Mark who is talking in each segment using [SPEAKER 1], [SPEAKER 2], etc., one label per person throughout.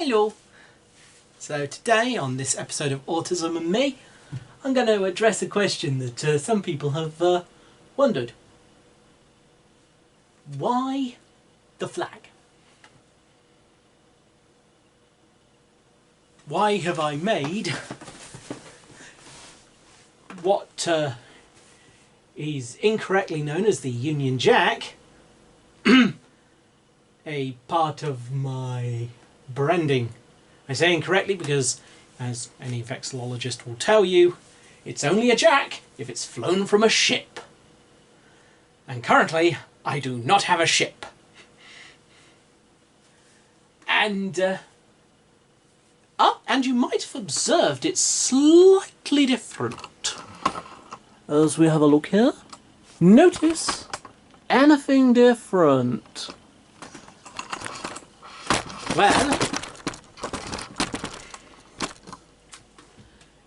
[SPEAKER 1] Hello! So today on this episode of Autism and Me, I'm going to address a question that some people have wondered. Why the flag? Why have I made what is incorrectly known as the Union Jack a part of my branding? I say incorrectly because, as any vexillologist will tell you, it's only a jack if it's flown from a ship. And currently, I do not have a ship. And you might have observed it's slightly different. As we have a look here, notice anything different? Well,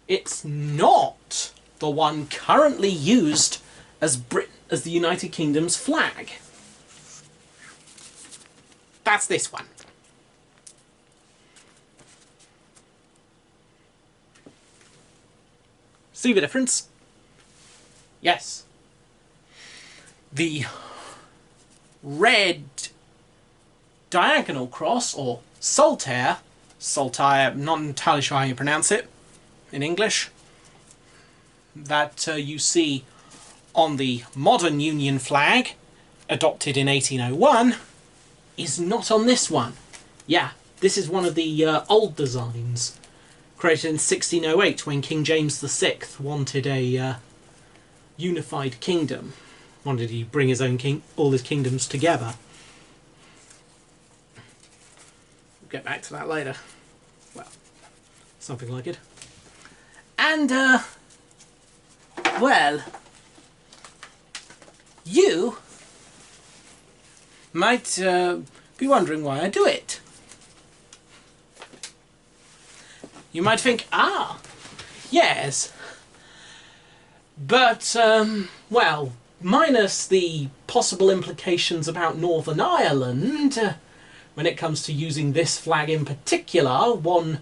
[SPEAKER 1] it's not the one currently used as the United Kingdom's flag. That's this one. See the difference? Yes. The red diagonal cross, or saltire, I'm not entirely sure how you pronounce it in English, that you see on the modern Union flag, adopted in 1801, is not on this one. Yeah, this is one of the old designs, created in 1608 when King James VI wanted a unified kingdom. Wanted to bring his own all his kingdoms together. We'll get back to that later. Well, something like it. And, well, you might be wondering why I do it. You might think, yes. But, well, minus the possible implications about Northern Ireland, when it comes to using this flag in particular, one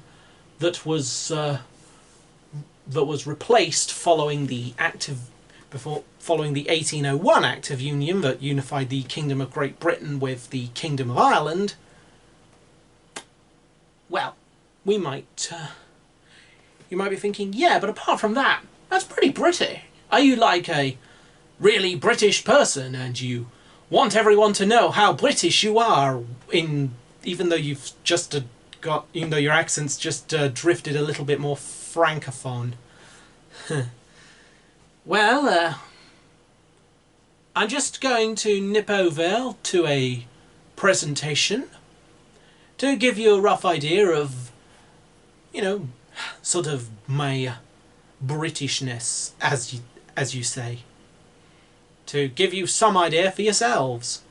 [SPEAKER 1] that was replaced following the 1801 Act of Union that unified the Kingdom of Great Britain with the Kingdom of Ireland. Well, you might be thinking, yeah, but apart from that, that's pretty British. Are you like a really British person and you want everyone to know how British you are, even though your accent's just drifted a little bit more francophone? Well, I'm just going to nip over to a presentation to give you a rough idea of, sort of my Britishness, as you say, to give you some idea for yourselves.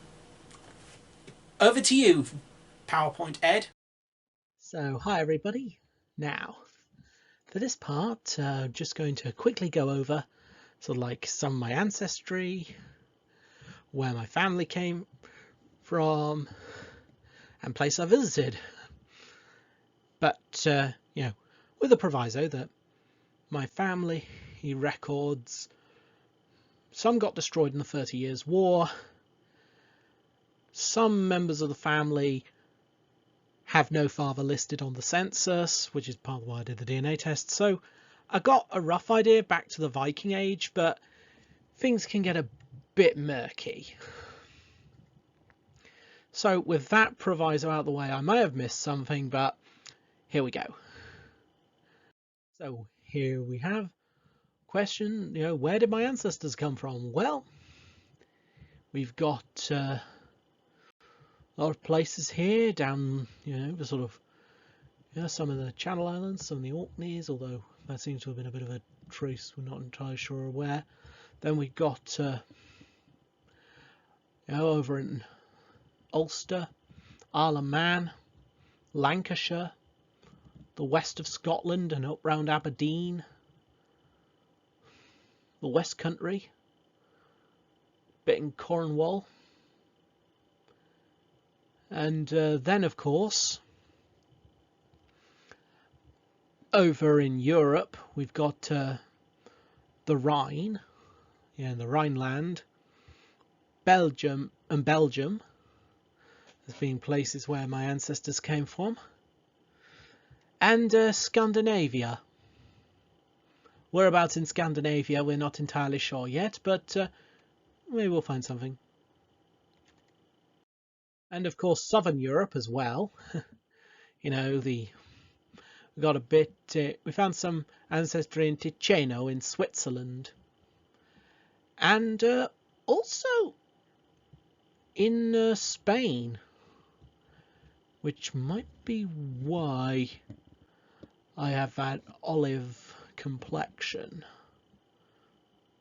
[SPEAKER 1] Over to you, PowerPoint Ed. So, hi everybody. Now, for this part, I'm just going to quickly go over sort of like some of my ancestry, where my family came from, and place I visited. But, with a proviso that my family records, some got destroyed in the 30 Years' War, some members of the family have no father listed on the census, which is part of why I did the DNA test. So I got a rough idea back to the Viking Age, but things can get a bit murky. So with that proviso out of the way, I may have missed something, but here we go. So here we have question, where did my ancestors come from? Well, we've got a lot of places here down, the sort of, some of the Channel Islands, some of the Orkneys, although that seems to have been a bit of a truce, we're not entirely sure where. Then we've got, over in Ulster, Isle of Man, Lancashire, the west of Scotland and up round Aberdeen, the West Country, bit in Cornwall, and then of course Over in Europe, we've got the Rhine, the Rhineland, Belgium as being places where my ancestors came from, and Scandinavia. Whereabouts in Scandinavia, we're not entirely sure yet, but maybe we'll find something. And of course, Southern Europe as well. We got a bit. We found some ancestry in Ticino in Switzerland, and also in Spain, which might be why I have that olive complexion.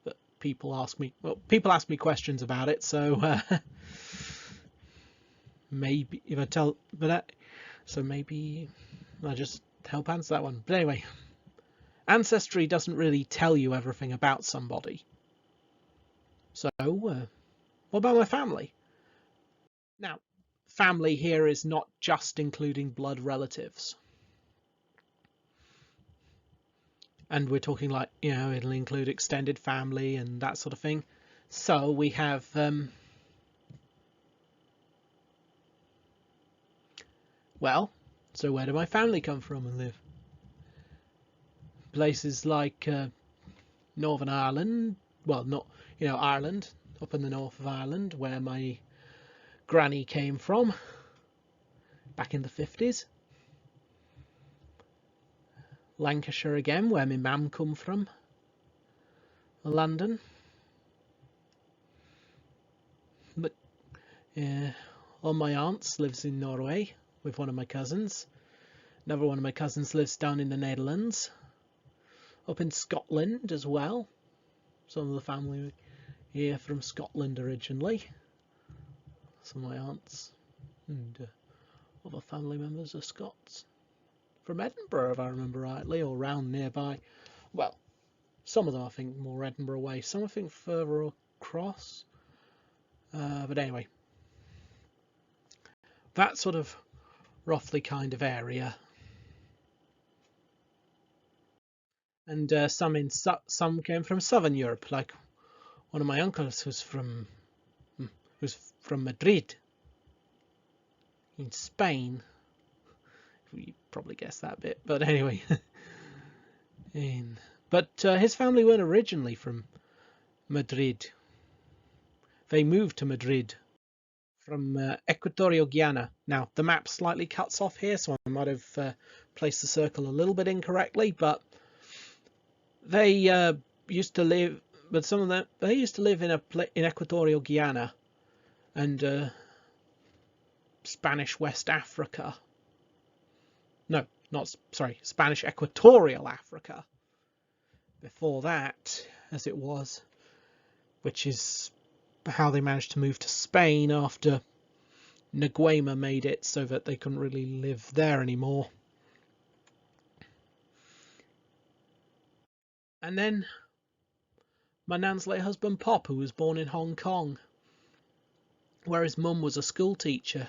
[SPEAKER 1] But people ask me questions about it, so maybe if I tell, so maybe I'll just help answer that one. But anyway, ancestry doesn't really tell you everything about somebody. So, what about my family? Now, family here is not just including blood relatives. And we're talking like, it'll include extended family and that sort of thing. So we have so where do my family come from and live? Places like Northern Ireland, well, not, Ireland, up in the north of Ireland, where my granny came from back in the 50s. Lancashire again, where my mum come from. London. But all my aunts lives in Norway with one of my cousins. Another one of my cousins lives down in the Netherlands. Up in Scotland as well. Some of the family here from Scotland originally. Some of my aunts and other family members are Scots. From Edinburgh, if I remember rightly, or round nearby. Well, some of them I think more Edinburgh way, some I think further across. But anyway, that sort of roughly kind of area. And some came from Southern Europe, like one of my uncles was from Madrid, in Spain. You probably guessed that bit, but anyway. But his family weren't originally from Madrid. They moved to Madrid from Equatorial Guinea. Now, the map slightly cuts off here, so I might have placed the circle a little bit incorrectly, but they used to live, but some of them, they used to live in Equatorial Guinea and Spanish West Africa. No, Spanish Equatorial Africa. Before that, as it was, which is how they managed to move to Spain after Nguema made it so that they couldn't really live there anymore. And then my nan's late husband Pop, who was born in Hong Kong, where his mum was a school teacher.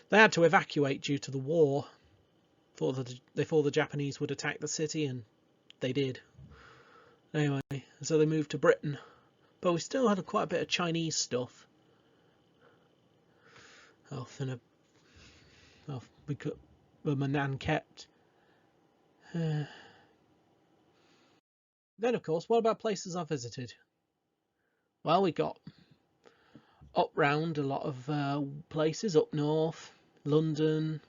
[SPEAKER 1] They had to evacuate due to the war. They thought the Japanese would attack the city, and they did. Anyway, so they moved to Britain. But we still had quite a bit of Chinese stuff. My nan kept. Then, of course, what about places I visited? Well, we got up round a lot of places up north, London,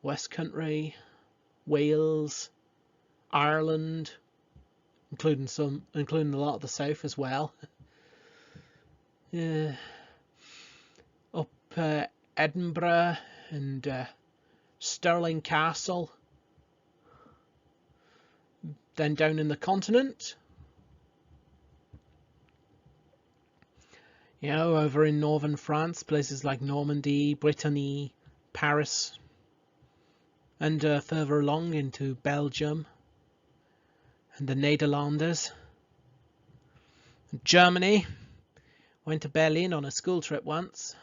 [SPEAKER 1] West Country, Wales, Ireland, including a lot of the south as well. Up Edinburgh and Stirling Castle. Then down in the continent, over in northern France, places like Normandy, Brittany, Paris, and further along into Belgium and the Netherlands. Germany, went to Berlin on a school trip once.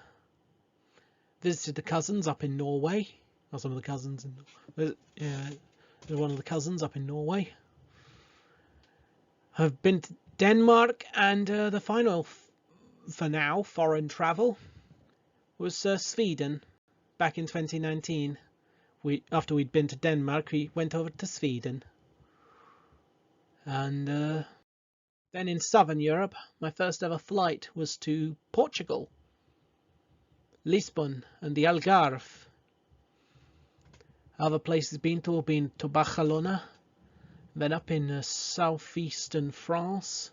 [SPEAKER 1] Visited the cousins up in Norway, or some of the cousins.
[SPEAKER 2] with one of the cousins up in Norway. I've been to Denmark, and the final, for now, foreign travel was Sweden back in 2019. After we'd been to Denmark, we went over to Sweden. And then in Southern Europe, my first ever flight was to Portugal, Lisbon and the Algarve. Other places been to Barcelona, then up in southeastern France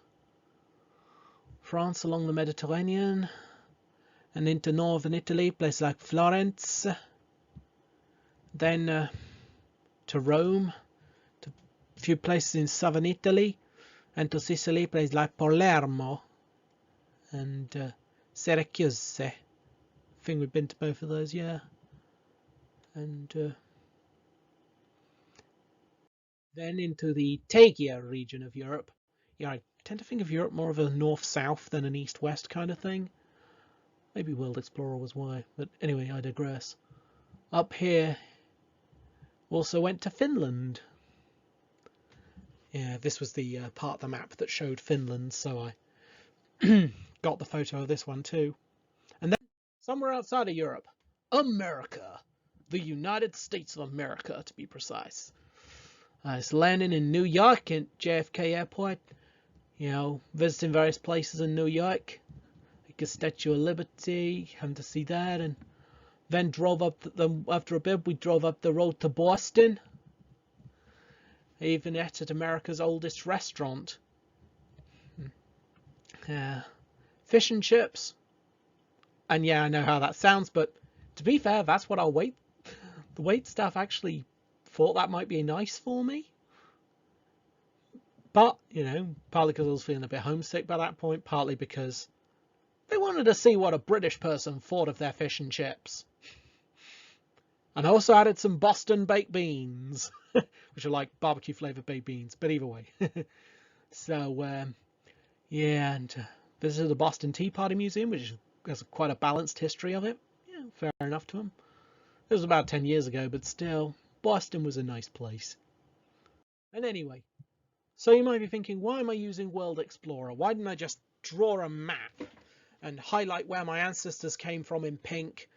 [SPEAKER 2] along the Mediterranean, and into northern Italy, places like Florence, then to Rome, to a few places in southern Italy, and to Sicily, places like Palermo and Syracuse. I think we've been to both of those, yeah. And then into the Tegia region of Europe. Yeah, I tend to think of Europe more of a north-south than an east-west kind of thing. Maybe World Explorer was why, but anyway, I digress. Up here, also went to Finland. Yeah, this was the part of the map that showed Finland, so I got the photo of this one too. And then, somewhere outside of Europe, America. The United States of America, to be precise. I was landing in New York at JFK Airport, you know, visiting various places in New York, like the Statue of Liberty, having to see that, and then drove up, after a bit, we drove up the road to Boston. I even ate at America's oldest restaurant. Fish and chips. And yeah, I know how that sounds, but to be fair, that's what the wait staff actually thought that might be nice for me. But, you know, partly because I was feeling a bit homesick by that point, partly because they wanted to see what a British person thought of their fish and chips. And I also added some Boston baked beans, which are like barbecue flavoured baked beans, but either way. So, yeah, and visited the Boston Tea Party Museum, which has quite a balanced history of it. Yeah, fair enough to them. It was about 10 years ago, but still, Boston was a nice place. And anyway, so you might be thinking, why am I using World Explorer? Why didn't I just draw a map and highlight where my ancestors came from in pink,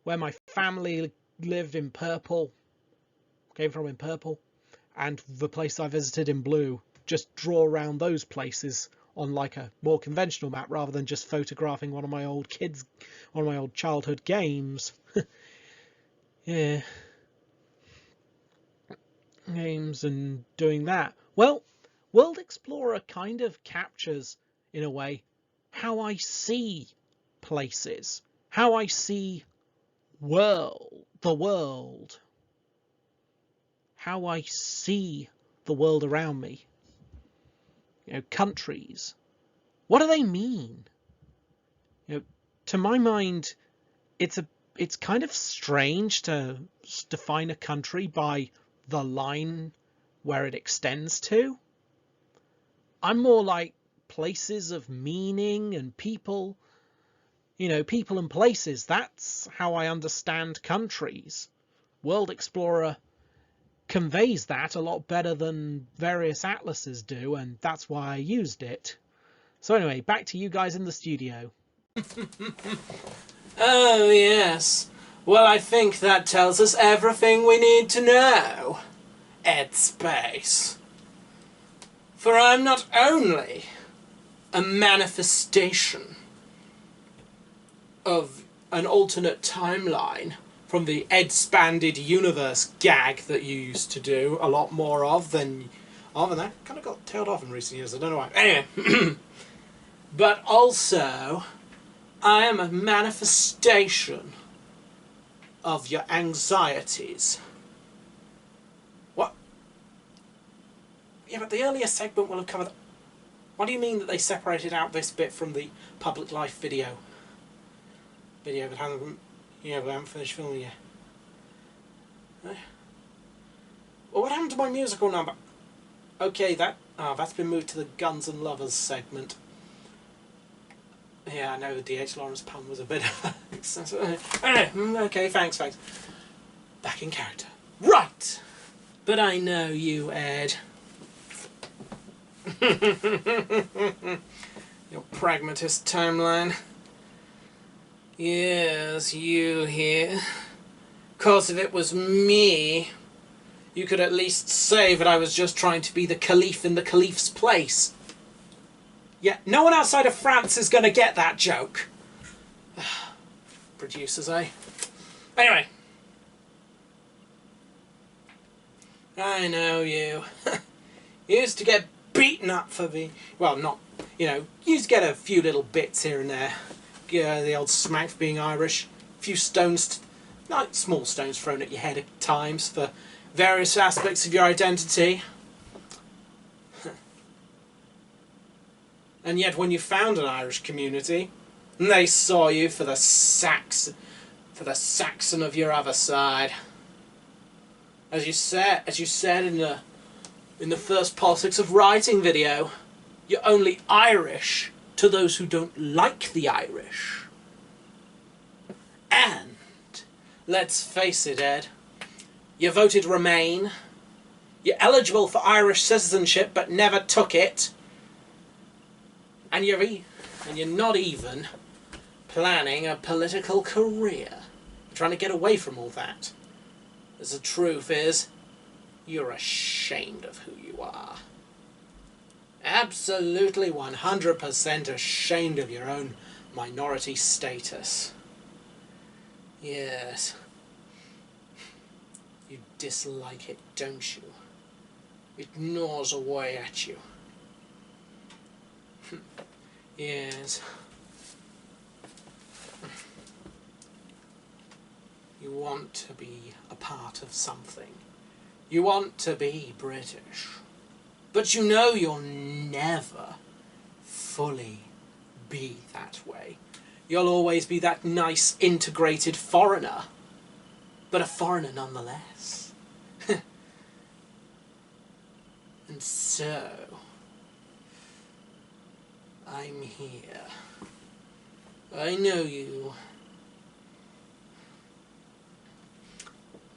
[SPEAKER 2] where my family lived in purple, and the place I visited in blue? Just draw around those places on like a more conventional map rather than just photographing one of my old childhood games. Yeah. Games and doing that. Well, World Explorer kind of captures, in a way, how I see places, how I see the world, how I see the world around me. You know, countries. What do they mean? You know, to my mind, it's kind of strange to define a country by the line where it extends to. I'm more like places of meaning and people. You know, people and places. That's how I understand countries. World Explorer conveys that a lot better than various atlases do, and that's why I used it. So anyway, back to you guys in the studio.
[SPEAKER 1] Oh, yes. Well, I think that tells us everything we need to know. Ed Space. For I'm not only a manifestation of an alternate timeline from the Ed-Spanded universe gag that you used to do a lot more of than... and that kind of got tailed off in recent years, I don't know why. Anyway, but also, I am a manifestation of your anxieties. What? Yeah, but the earlier segment will have covered... What do you mean that they separated out this bit from the public life video? Video that hasn't... Yeah, we haven't finished filming yet. Well, what happened to my musical number? Okay, that's been moved to the Guns and Lovers segment. Yeah, I know the D.H. Lawrence pun was a bit of a... Okay, thanks. Back in character. Right! But I know you, Ed. Your pragmatist timeline. Yes, you here. 'Cause if it was me, you could at least say that I was just trying to be the Caliph in the Caliph's place. Yeah, no one outside of France is going to get that joke. Producers, eh? Anyway. I know you. You used to get beaten up for the... Well, not... You know, you used to get a few little bits here and there. The old smack for being Irish. A few stones... Like small stones thrown at your head at times for various aspects of your identity. And yet when you found an Irish community, and they saw you for the Saxon of your other side. As you said in the first Politics of Writing video, you're only Irish to those who don't like the Irish. And let's face it, Ed, you voted Remain, you're eligible for Irish citizenship but never took it, and you're not even planning a political career. You're trying to get away from all that. As the truth is, you're ashamed of who you are. Absolutely 100% ashamed of your own minority status. Yes. You dislike it, don't you? It gnaws away at you. Yes. You want to be a part of something. You want to be British. But you know you'll never fully be that way. You'll always be that nice, integrated foreigner. But a foreigner nonetheless. And so, I'm here. I know you.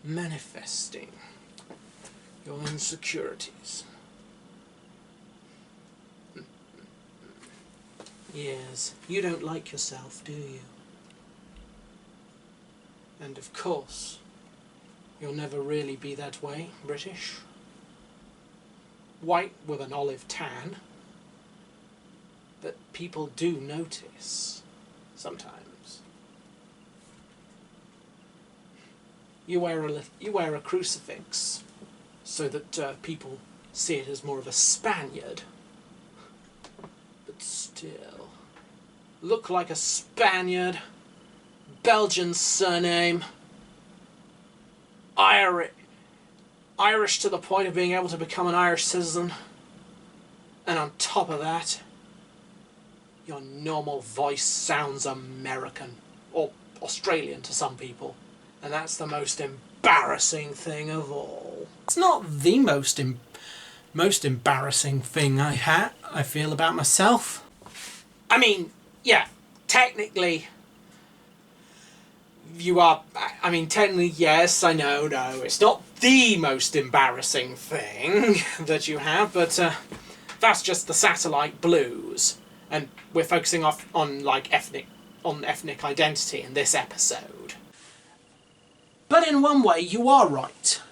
[SPEAKER 1] Manifesting your insecurities. Yes, you don't like yourself, do you? And of course, you'll never really be that way, British. White with an olive tan. But people do notice, sometimes. You wear a crucifix so that people see it as more of a Spaniard. But still, look like a Spaniard, Belgian surname, Irish to the point of being able to become an Irish citizen, and on top of that, your normal voice sounds American, or Australian to some people. And that's the most embarrassing thing of all. It's not the most embarrassing thing I feel about myself. I mean, yeah, technically, technically, yes, I know, no, it's not the most embarrassing thing that you have, but that's just the satellite blues. And we're focusing on ethnic identity in this episode. But in one way, you are right.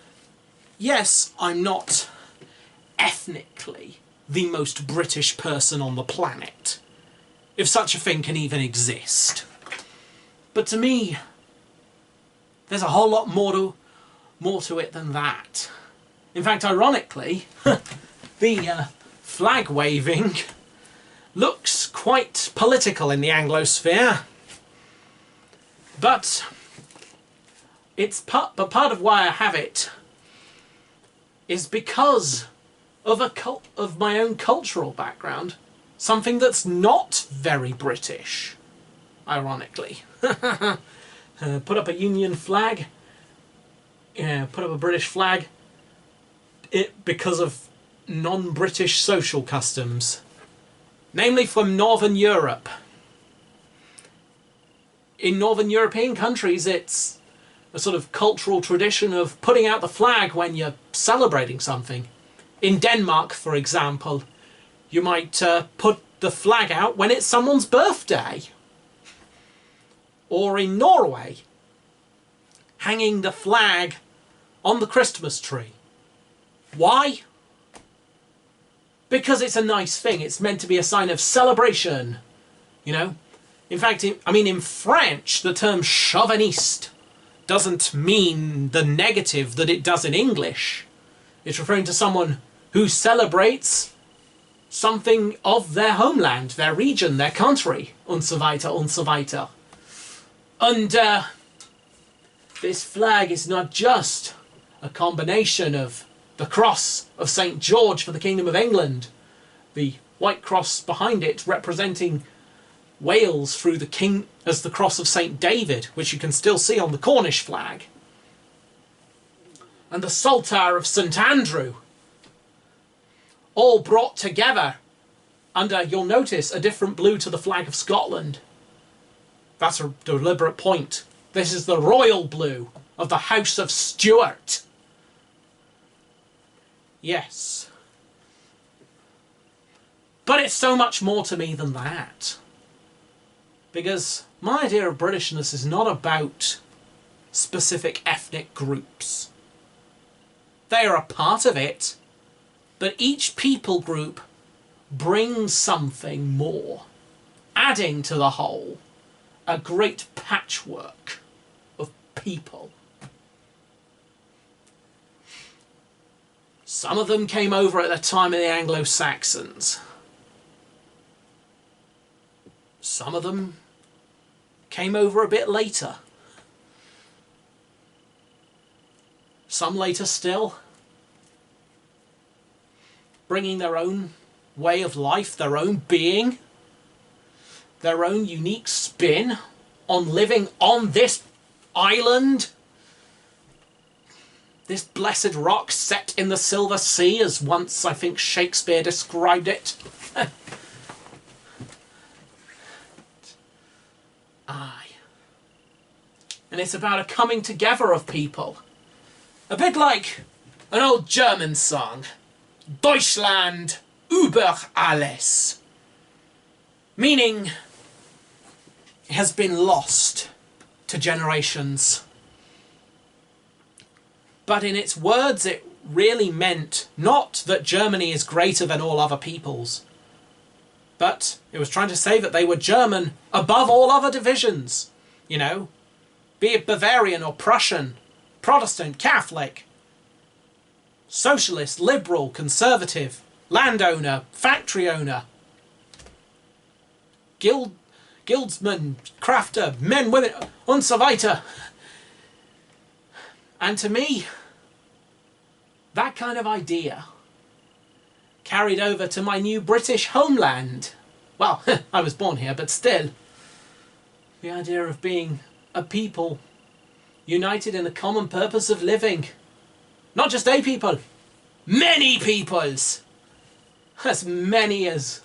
[SPEAKER 1] Yes, I'm not ethnically the most British person on the planet, if such a thing can even exist. But to me, there's a whole lot more to it than that. In fact, ironically, the flag waving looks quite political in the Anglosphere. But part of why I have it is because of my own cultural background, something that's not very British, ironically. Put up a Union flag, put up a British flag, because of non-British social customs, namely from Northern Europe. In Northern European countries, it's a sort of cultural tradition of putting out the flag when you're celebrating something. In Denmark, for example, you might put the flag out when it's someone's birthday. Or in Norway, hanging the flag on the Christmas tree. Why? Because it's a nice thing. It's meant to be a sign of celebration, you know? In fact, in French, the term chauviniste doesn't mean the negative that it does in English. It's referring to someone who celebrates something of their homeland, their region, their country, und so weiter, und so weiter. And this flag is not just a combination of the cross of St. George for the Kingdom of England, the white cross behind it representing Wales through the king as the cross of St. David, which you can still see on the Cornish flag, and the Saltire of St. Andrew, all brought together under, you'll notice, a different blue to the flag of Scotland. That's a deliberate point. This is the royal blue of the House of Stuart. Yes. But it's so much more to me than that. Because my idea of Britishness is not about specific ethnic groups. They are a part of it, but each people group brings something more, adding to the whole a great patchwork of people. Some of them came over at the time of the Anglo-Saxons. Some of them came over a bit later. Some later still, bringing their own way of life, their own being, their own unique spin on living on this island, this blessed rock set in the Silver Sea, as once I think Shakespeare described it. Aye. And it's about a coming together of people. A bit like an old German song, Deutschland über alles. Meaning, it has been lost to generations. But in its words, it really meant not that Germany is greater than all other peoples, but it was trying to say that they were German above all other divisions, you know, be it Bavarian or Prussian, Protestant, Catholic, socialist, liberal, conservative, landowner, factory owner, guildsman, crafter, men, women, und so weiter. And to me, that kind of idea carried over to my new British homeland. Well, I was born here, but still. The idea of being a people united in a common purpose of living. Not just a people, many peoples. As many as,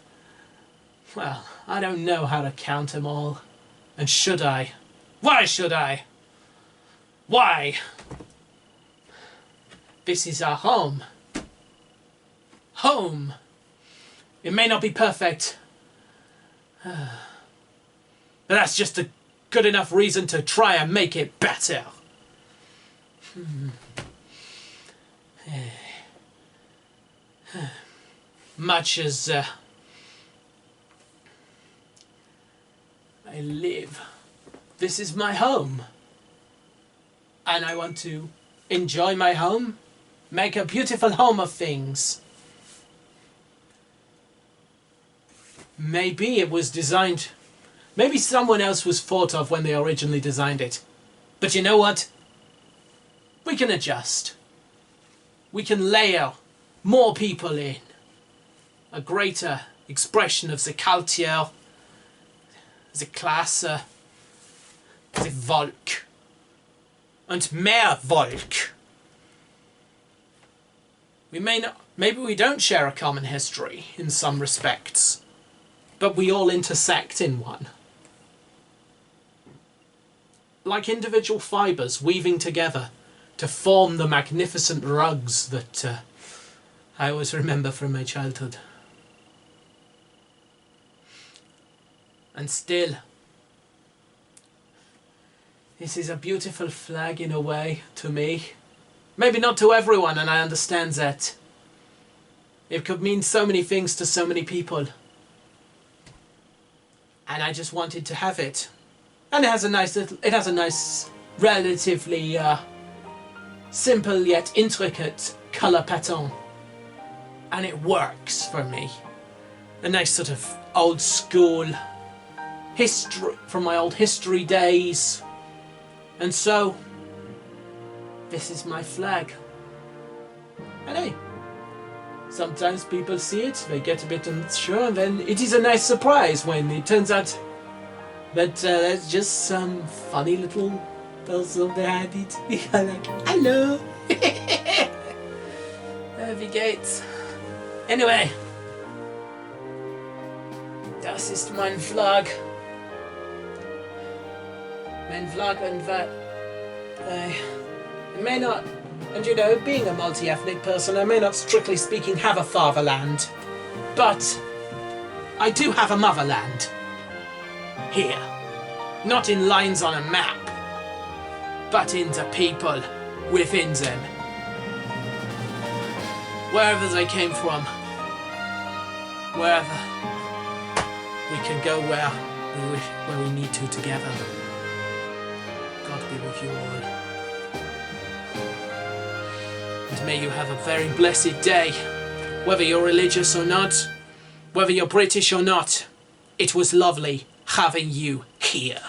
[SPEAKER 1] well, I don't know how to count them all. And should I? Why should I? Why? This is our home. Home. It may not be perfect, but that's just a good enough reason to try and make it better. Much as I live, this is my home, and I want to enjoy my home, make a beautiful home of things. Maybe it was designed, maybe someone else was thought of when they originally designed it. But you know what? We can adjust. We can layer more people in. A greater expression of the culture, the Klasse, the Volk. Und mehr Volk. We may not, maybe we don't share a common history in some respects, but we all intersect in one. like individual fibres weaving together to form the magnificent rugs that I always remember from my childhood. And still, this is a beautiful flag in a way to me. Maybe not to everyone, and I understand that. It could mean so many things to so many people. And I just wanted to have it. And it has a nice, relatively simple yet intricate colour pattern. And it works for me. A nice sort of old school history from my old history days. And so, this is my flag. And hey, sometimes people see it, they get a bit unsure, and then it is a nice surprise when it turns out that that's just some funny little person behind it. Like, hello! Wie geht's? Anyway, das ist mein Flag. Mein Flag, and that I may not, and you know, being a multi-ethnic person, I may not strictly speaking have a fatherland, but I do have a motherland. Here. Not in lines on a map, but in the people within them. Wherever they came from, wherever, we can go where we need to together. God be with you all. And may you have a very blessed day. Whether you're religious or not, whether you're British or not, it was lovely having you here.